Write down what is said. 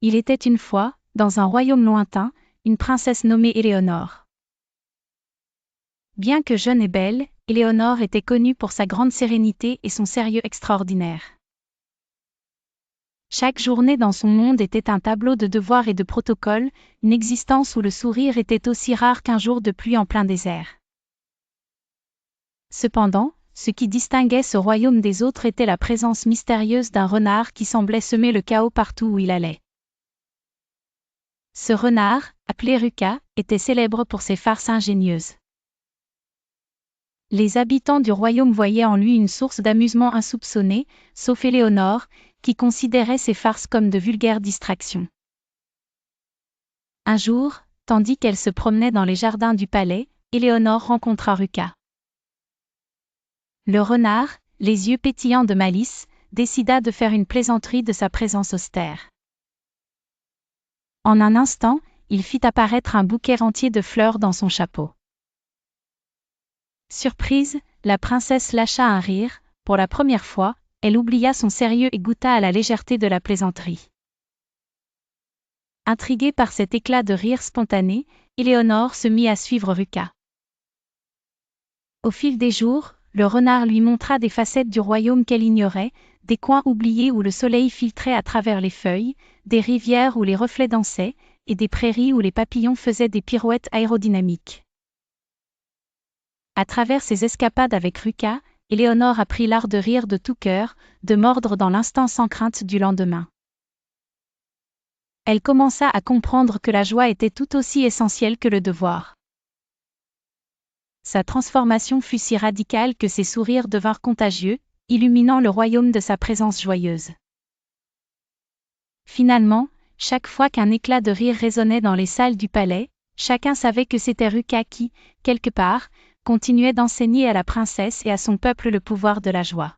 Il était une fois, dans un royaume lointain, une princesse nommée Éléonore. Bien que jeune et belle, Éléonore était connue pour sa grande sérénité et son sérieux extraordinaire. Chaque journée dans son monde était un tableau de devoirs et de protocoles, une existence où le sourire était aussi rare qu'un jour de pluie en plein désert. Cependant, ce qui distinguait ce royaume des autres était la présence mystérieuse d'un renard qui semblait semer le chaos partout où il allait. Ce renard, appelé Ruka, était célèbre pour ses farces ingénieuses. Les habitants du royaume voyaient en lui une source d'amusement insoupçonnée, sauf Éléonore, qui considérait ces farces comme de vulgaires distractions. Un jour, tandis qu'elle se promenait dans les jardins du palais, Éléonore rencontra Ruka. Le renard, les yeux pétillants de malice, décida de faire une plaisanterie de sa présence austère. En un instant, il fit apparaître un bouquet entier de fleurs dans son chapeau. Surprise, la princesse lâcha un rire. Pour la première fois, elle oublia son sérieux et goûta à la légèreté de la plaisanterie. Intriguée par cet éclat de rire spontané, Éléonore se mit à suivre Ruka. Au fil des jours, le renard lui montra des facettes du royaume qu'elle ignorait, des coins oubliés où le soleil filtrait à travers les feuilles, des rivières où les reflets dansaient, et des prairies où les papillons faisaient des pirouettes aérodynamiques. À travers ses escapades avec Ruka, Éléonore apprit l'art de rire de tout cœur, de mordre dans l'instant sans crainte du lendemain. Elle commença à comprendre que la joie était tout aussi essentielle que le devoir. Sa transformation fut si radicale que ses sourires devinrent contagieux, illuminant le royaume de sa présence joyeuse. Finalement, chaque fois qu'un éclat de rire résonnait dans les salles du palais, chacun savait que c'était Ruka qui, quelque part, continuait d'enseigner à la princesse et à son peuple le pouvoir de la joie.